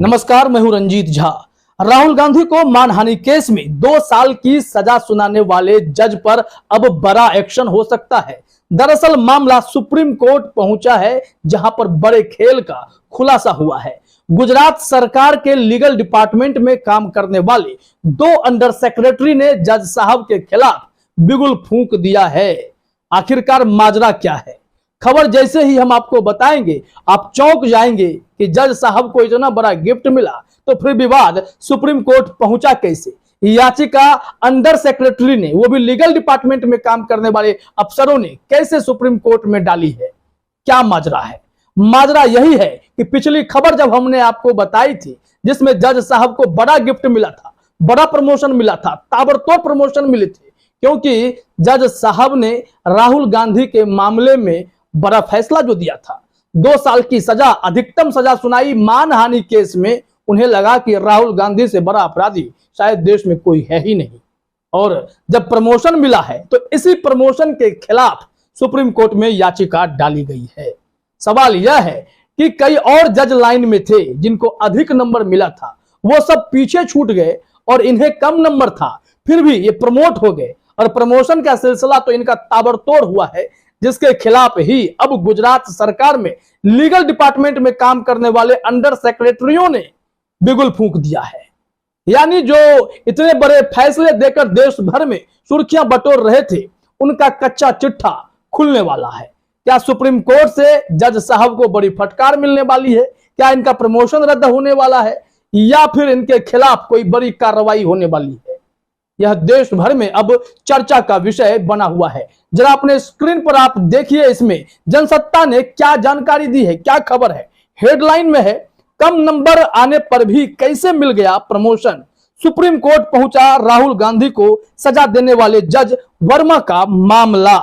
नमस्कार, मैं हूं रंजीत झा। राहुल गांधी को मानहानि केस में 2 साल की सजा सुनाने वाले जज पर अब बड़ा एक्शन हो सकता है। दरअसल मामला सुप्रीम कोर्ट पहुंचा है, जहां पर बड़े खेल का खुलासा हुआ है। गुजरात सरकार के लीगल डिपार्टमेंट में काम करने वाले 2 अंडर सेक्रेटरी ने जज साहब के खिलाफ बिगुल फूंक दिया है। आखिरकार माजरा क्या है? खबर जैसे ही हम आपको बताएंगे, आप चौंक जाएंगे कि जज साहब को इतना बड़ा गिफ्ट मिला, तो फिर विवाद सुप्रीम कोर्ट पहुंचा कैसे? याचिका अंडर सेक्रेटरी ने, वो भी लीगल डिपार्टमेंट में काम करने वाले अफसरों ने कैसे सुप्रीम कोर्ट में डाली है? क्या माजरा है? माजरा यही है कि पिछली खबर जब हमने आपको बताई थी, जिसमें जज साहब को बड़ा गिफ्ट मिला था, बड़ा प्रमोशन मिला था, ताबड़तोड़ प्रमोशन मिले थे, क्योंकि जज साहब ने राहुल गांधी के मामले में बड़ा फैसला जो दिया था, 2 साल की सजा, अधिकतम सजा सुनाई मानहानि केस में। उन्हें लगा कि राहुल गांधी से बड़ा अपराधी शायद देश में कोई है ही नहीं। और जब प्रमोशन मिला है, तो इसी प्रमोशन के खिलाफ सुप्रीम कोर्ट में याचिका डाली गई है। सवाल यह है कि कई और जज लाइन में थे जिनको अधिक नंबर मिला था, वो सब पीछे छूट गए और इन्हें कम नंबर था, फिर भी ये प्रमोट हो गए। और प्रमोशन का सिलसिला तो इनका ताबड़तोड़ हुआ है, जिसके खिलाफ ही अब गुजरात सरकार में लीगल डिपार्टमेंट में काम करने वाले अंडर सेक्रेटरियों ने बिगुल फूंक दिया है। यानी जो इतने बड़े फैसले देकर देश भर में सुर्खियां बटोर रहे थे, उनका कच्चा चिट्ठा खुलने वाला है। क्या सुप्रीम कोर्ट से जज साहब को बड़ी फटकार मिलने वाली है? क्या इनका प्रमोशन रद्द होने वाला है, या फिर इनके खिलाफ कोई बड़ी कार्रवाई होने वाली है? यह देश भर में अब चर्चा का विषय बना हुआ है। जरा अपने स्क्रीन पर आप देखिए, इसमें जनसत्ता ने क्या जानकारी दी है, क्या खबर है। हेडलाइन में है, कम नंबर आने पर भी कैसे मिल गया प्रमोशन, सुप्रीम कोर्ट पहुंचा राहुल गांधी को सजा देने वाले जज वर्मा का मामला।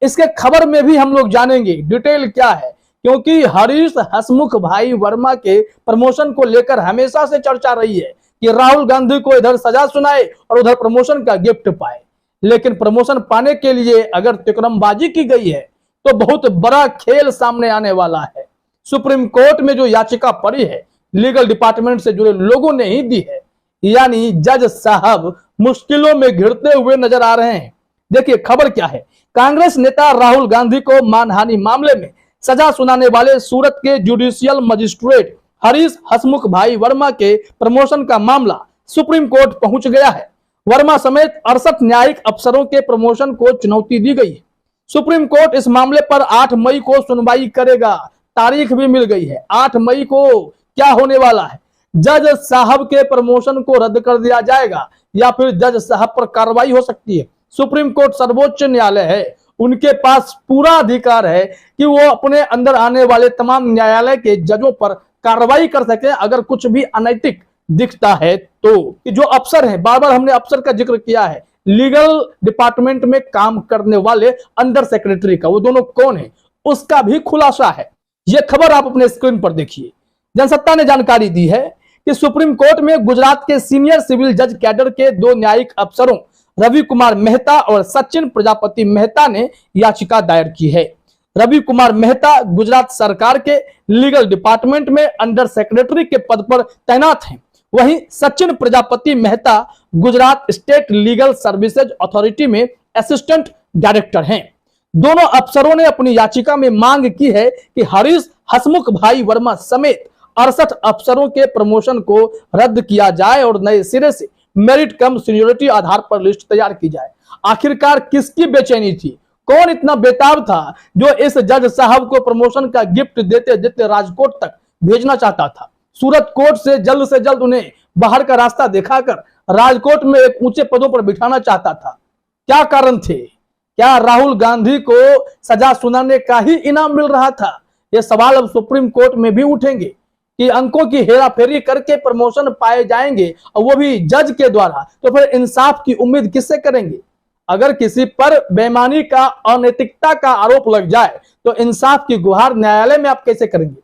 इसके खबर में भी हम लोग जानेंगे डिटेल क्या है, क्योंकि हरीश हसमुख भाई वर्मा के प्रमोशन को लेकर हमेशा से चर्चा रही है कि राहुल गांधी को इधर सजा सुनाए और उधर प्रमोशन का गिफ्ट पाए। लेकिन प्रमोशन पाने के लिए अगर तिकड़मबाजी की गई है, तो बहुत बड़ा खेल सामने आने वाला है। सुप्रीम कोर्ट में जो याचिका पड़ी है, लीगल डिपार्टमेंट से जुड़े लोगों ने ही दी है। यानी जज साहब मुश्किलों में घिरते हुए नजर आ रहे हैं। देखिए खबर क्या है। कांग्रेस नेता राहुल गांधी को मानहानि मामले में सजा सुनाने वाले सूरत के जुडिशियल मजिस्ट्रेट हरीश हसमुख भाई वर्मा के प्रमोशन का मामला सुप्रीम कोर्ट पहुंच गया है। वर्मा समेत 68 न्यायिक अफसरों के प्रमोशन को चुनौती दी गई है। सुप्रीम कोर्ट इस मामले पर 8 मई को सुनवाई करेगा। तारीख भी मिल गई है। 8 मई को क्या होने वाला है? जज साहब के प्रमोशन को रद्द कर दिया जाएगा, या फिर जज साहब पर कार्रवाई हो सकती है। सुप्रीम कोर्ट सर्वोच्च न्यायालय है, उनके पास पूरा अधिकार है कि वो अपने अंदर आने वाले तमाम न्यायालय के जजों पर कार्रवाई कर सके, अगर कुछ भी अनैतिक दिखता है तो। जो अफसर हैं, बार बार हमने अफसर का जिक्र किया है, लीगल डिपार्टमेंट में काम करने वाले अंडर सेक्रेटरी का, वो दोनों कौन है, उसका भी खुलासा है। यह खबर आप अपने स्क्रीन पर देखिए। जनसत्ता ने जानकारी दी है कि सुप्रीम कोर्ट में गुजरात के सीनियर सिविल जज कैडर के 2 न्यायिक अफसरों रवि कुमार मेहता और सचिन प्रजापति मेहता ने याचिका दायर की है। रवि कुमार मेहता गुजरात सरकार के लीगल डिपार्टमेंट में अंडर सेक्रेटरी के पद पर तैनात हैं। वहीं Sachin Prajapati Mehta Gujarat state legal services authority में असिस्टेंट डायरेक्टर हैं। दोनों अफसरों ने अपनी याचिका में मांग की है कि हरीश हसमुख भाई वर्मा समेत 68 अफसरों के प्रमोशन को रद्द किया जाए और नए सिरे से मेरिट कम सीनियरिटी आधार पर लिस्ट तैयार की जाए। आखिरकार किसकी बेचैनी थी? कौन इतना बेताब था जो इस जज साहब को प्रमोशन का गिफ्ट देते देते राजकोट तक भेजना चाहता था? सूरत कोर्ट से जल्द उन्हें बाहर का रास्ता दिखाकर राजकोट में एक ऊंचे पदों पर बिठाना चाहता था। क्या कारण थे? क्या राहुल गांधी को सजा सुनाने का ही इनाम मिल रहा था? ये सवाल अब सुप्रीम कोर्ट में भी उठेंगे कि अंकों की हेराफेरी करके प्रमोशन पाए जाएंगे, और वो भी जज के द्वारा। तो फिर इंसाफ की उम्मीद किससे करेंगे? अगर किसी पर बेईमानी का, अनैतिकता का आरोप लग जाए, तो इंसाफ की गुहार न्यायालय में आप कैसे करेंगे?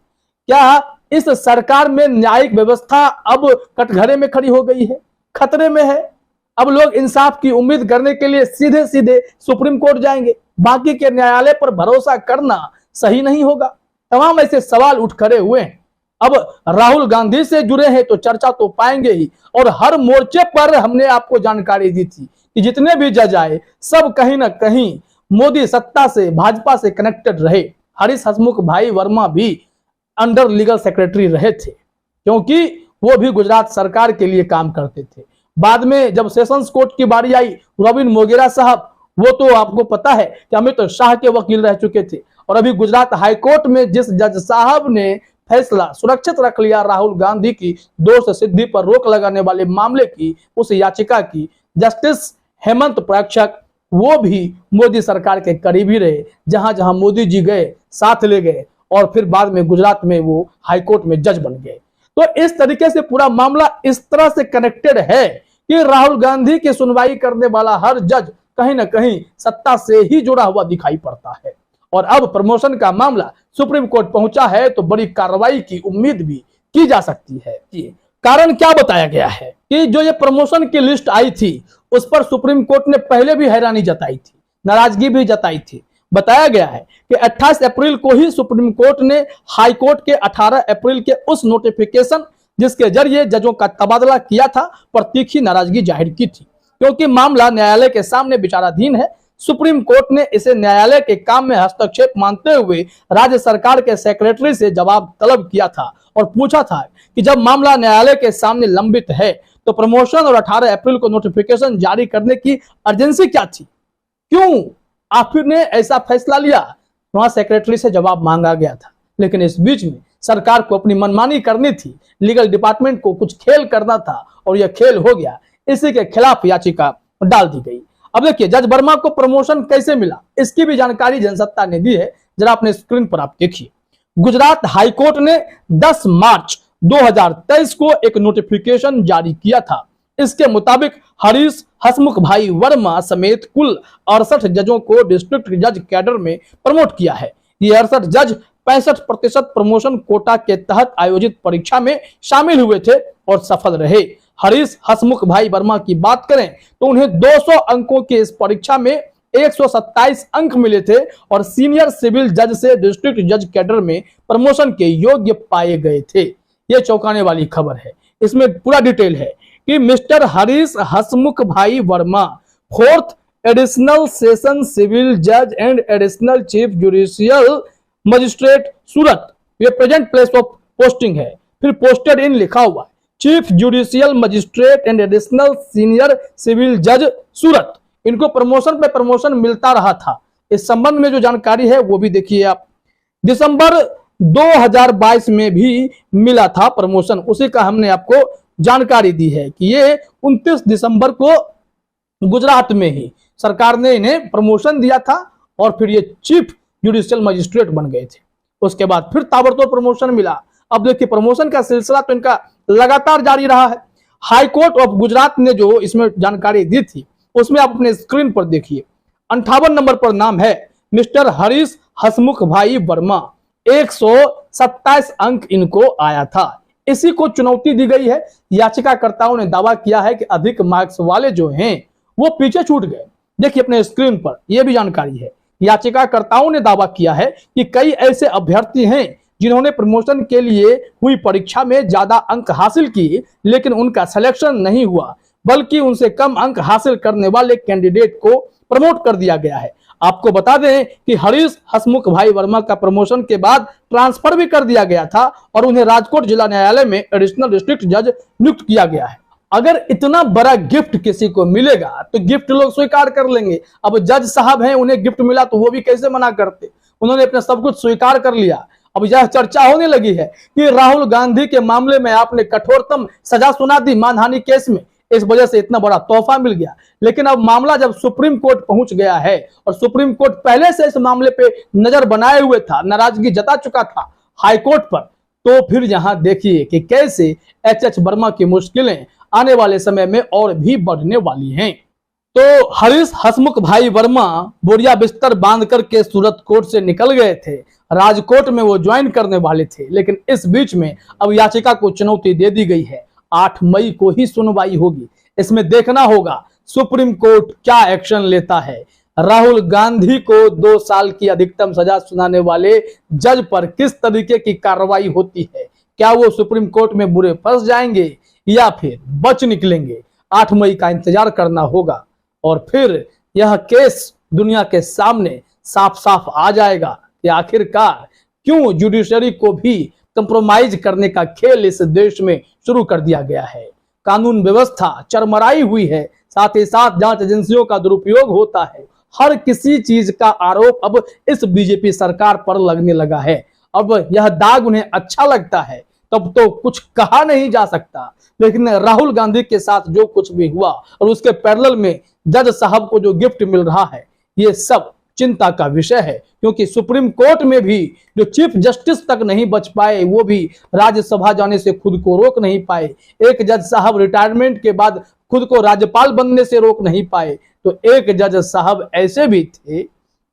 क्या इस सरकार में न्यायिक व्यवस्था अब कटघरे में खड़ी हो गई है, खतरे में है? अब लोग इंसाफ की उम्मीद करने के लिए सीधे सीधे सुप्रीम कोर्ट जाएंगे। बाकी के न्यायालय पर भरोसा करना सही नहीं होगा। तमाम ऐसे सवाल उठ खड़े हुए हैं। अब राहुल गांधी से जुड़े हैं तो चर्चा तो पाएंगे ही, और हर मोर्चे पर हमने आपको जानकारी दी थी कि जितने भी जज आए सब कहीं ना कहीं मोदी सत्ता से, भाजपा से कनेक्टेड रहे। हरीश हसमुख भाई वर्मा भी अंडर लीगल सेक्रेटरी रहे थे, क्योंकि वो भी गुजरात सरकार के लिए काम करते थे। बाद में जब सेशंस कोर्ट की बारी आई, रविन मोगेरा साहब, वो तो आपको पता है कि अमित शाह के वकील रह चुके थे, और अभी गुजरात हाईकोर्ट में जिस जज साहब ने फैसला सुरक्षित रख लिया राहुल गांधी की दोष सिद्धि पर रोक लगाने वाले मामले की, उस याचिका की, जस्टिस हेमंत प्रेक्षक, वो भी मोदी सरकार के करीबी रहे। जहां जहां मोदी जी गए साथ ले गए, और फिर बाद में गुजरात में वो हाईकोर्ट में जज बन गए। तो इस तरीके से पूरा मामला इस तरह से कनेक्टेड है कि राहुल गांधी की सुनवाई करने वाला हर जज कहीं ना कहीं सत्ता से ही जुड़ा हुआ दिखाई पड़ता है। और अब प्रमोशन का मामला सुप्रीम कोर्ट पहुंचा है तो बड़ी कार्रवाई की उम्मीद भी की जा सकती है। कारण क्या बताया गया है कि जो ये प्रमोशन की लिस्ट आई थी उस पर सुप्रीम कोर्ट ने पहले भी हैरानी जताई थी, नाराजगी भी जताई थी। बताया गया है कि 28 अप्रैल को ही सुप्रीम कोर्ट ने हाई कोर्ट के 18 अप्रैल के उस नोटिफिकेशन जिसके जरिए जजों का तबादला किया था पर तीखी नाराजगी जाहिर की थी, क्योंकि मामला न्यायालय के सामने विचाराधीन है। सुप्रीम कोर्ट ने इसे न्यायालय के काम में हस्तक्षेप मानते हुए राज्य सरकार के सेक्रेटरी से जवाब तलब किया था और पूछा था कि जब मामला न्यायालय के सामने लंबित है तो प्रमोशन और 18 अप्रैल को नोटिफिकेशन जारी करने की अर्जेंसी क्या थी, क्यों आखिर ने ऐसा फैसला लिया। वहां सेक्रेटरी से जवाब मांगा गया था, लेकिन इस बीच में सरकार को अपनी मनमानी करनी थी, लीगल डिपार्टमेंट को कुछ खेल करना था और यह खेल हो गया। इसी के खिलाफ याचिका डाल दी गई। अब देखिए जज वर्मा को प्रमोशन कैसे मिला, इसकी भी जानकारी जनसत्ता ने दी है, जरा अपने स्क्रीन पर आप देखिए। गुजरात हाईकोर्ट ने 10 मार्च 2023 को एक नोटिफिकेशन जारी किया था। इसके मुताबिक हरीश हसमुख भाई वर्मा समेत कुल 68 जजों को डिस्ट्रिक्ट जज कैडर में प्रमोट किया है। ये 68 जज 65% प्रमोशन कोटा के तहत आयोजित परीक्षा में शामिल हुए थे और सफल रहे। हरीश हसमुख भाई वर्मा की बात करें तो उन्हें 200 अंकों की इस परीक्षा में 127 अंक मिले थे और सीनियर सिविल जज से डिस्ट्रिक्ट जज कैडर में प्रमोशन के योग्य पाए गए थे। यह चौंकाने वाली खबर है। इसमें पूरा डिटेल है कि mister Harish Hasmukh bhai Verma 4th additional session civil जज and additional chief judicial magistrate Surat, ये प्रेजेंट प्लेस ऑफ पोस्टिंग है। फिर पोस्टेड इन लिखा हुआ है chief judicial magistrate and additional senior civil जज सूरत। इनको प्रमोशन पे प्रमोशन मिलता रहा था। इस संबंध में जो जानकारी है वो भी देखिए आप। दिसंबर 2022 में भी मिला था प्रमोशन, उसी का हमने आपको जानकारी दी है कि ये 29 दिसंबर को गुजरात में ही सरकार ने इन्हें प्रमोशन दिया था और फिर ये चीफ जुडिशियल मजिस्ट्रेट बन गए थे। उसके बाद फिर ताबड़तोड़ प्रमोशन मिला। अब देखिए प्रमोशन का सिलसिला तो इनका लगातार जारी रहा है। हाई कोर्ट ऑफ गुजरात ने जो इसमें जानकारी दी थी उसमें आप अपने स्क्रीन पर देखिए। 58 नंबर पर नाम है मिस्टर हरीश हसमुख भाई वर्मा, 127 अंक इनको आया था। इसी को चुनौती दी गई है। याचिकाकर्ताओं ने दावा किया है कि अधिक मार्क्स वाले जो हैं वो पीछे छूट गए। देखिए अपने स्क्रीन पर यह भी जानकारी है। याचिकाकर्ताओं ने दावा किया है कि कई ऐसे अभ्यर्थी हैं जिन्होंने प्रमोशन के लिए हुई परीक्षा में ज्यादा अंक हासिल किए लेकिन उनका सिलेक्शन नहीं हुआ, बल्कि उनसे कम अंक हासिल करने वाले कैंडिडेट को प्रमोट कर दिया गया है। आपको बता दें कि हरीश हसमुख भाई वर्मा का प्रमोशन के बाद ट्रांसफर भी कर दिया गया था और उन्हें राजकोट जिला न्यायालय में एडिशनल डिस्ट्रिक्ट जज नियुक्त किया गया है। अगर इतना बड़ा गिफ्ट किसी को मिलेगा तो गिफ्ट लोग स्वीकार कर लेंगे। अब जज साहब हैं, उन्हें गिफ्ट मिला तो वो भी कैसे मना करते। उन्होंने अपना सब कुछ स्वीकार कर लिया। अब यह चर्चा होने लगी है कि राहुल गांधी के मामले में आपने कठोरतम सजा सुना दी मानहानि केस में, इस वजह से इतना बड़ा तोहफा मिल गया। लेकिन अब मामला जब सुप्रीम कोर्ट पहुंच गया है और सुप्रीम कोर्ट पहले से इस मामले पे नजर बनाए हुए था, नाराजगी जता चुका था हाई कोर्ट पर, तो फिर यहां देखिए कि कैसे एच वर्मा की मुश्किलें आने वाले समय में और भी बढ़ने वाली हैं। तो हरीश हसमुख भाई वर्मा बोरिया बिस्तर बांध करके सूरत कोर्ट से निकल गए थे। राजकोट में वो ज्वाइन करने वाले थे, लेकिन इस बीच में अब याचिका को चुनौती दे दी गई है। 8 मई को ही सुनवाई होगी। इसमें देखना होगा सुप्रीम कोर्ट क्या एक्शन लेता है। राहुल गांधी को 2 साल की अधिकतम सजा सुनाने वाले जज पर किस तरीके की कार्रवाई होती है, क्या वो सुप्रीम कोर्ट में बुरे फंस जाएंगे या फिर बच निकलेंगे? 8 मई का इंतजार करना होगा और फिर यह केस दुनिया के सामने साफ साफ आ जाएगा कि आखिरकार क्यों जुडिशरी को भी कंप्रोमाइज करने का खेल इस देश में शुरू कर दिया गया है। कानून व्यवस्था चरमराई हुई है, साथ ही साथ जांच एजेंसियों का दुरुपयोग होता है। हर किसी चीज का आरोप अब इस बीजेपी सरकार पर लगने लगा है। अब यह दाग उन्हें अच्छा लगता है तब तो कुछ कहा नहीं जा सकता, लेकिन राहुल गांधी के साथ जो कुछ भी हुआ और उसके पैरेलल में जज साहब को जो गिफ्ट मिल रहा है, ये सब चिंता का विषय है। क्योंकि सुप्रीम कोर्ट में भी जो चीफ जस्टिस तक नहीं बच पाए, वो भी राज्यसभा जाने से खुद को रोक नहीं पाए। एक जज साहब रिटायरमेंट के बाद खुद को राज्यपाल बनने से रोक नहीं पाए, तो एक जज साहब ऐसे भी थे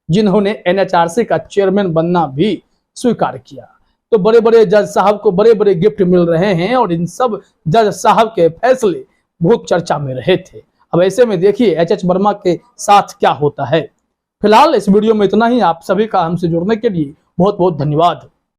जिन्होंने एनएचआरसी का चेयरमैन बनना भी स्वीकार किया। तो बड़े बड़े जज साहब को बड़े बड़े गिफ्ट मिल रहे हैं और इन सब जज साहब के फैसले बहुत चर्चा में रहे थे। अब ऐसे में देखिए एच वर्मा के साथ क्या होता है। फिलहाल इस वीडियो में इतना ही। आप सभी का हमसे जुड़ने के लिए बहुत बहुत धन्यवाद।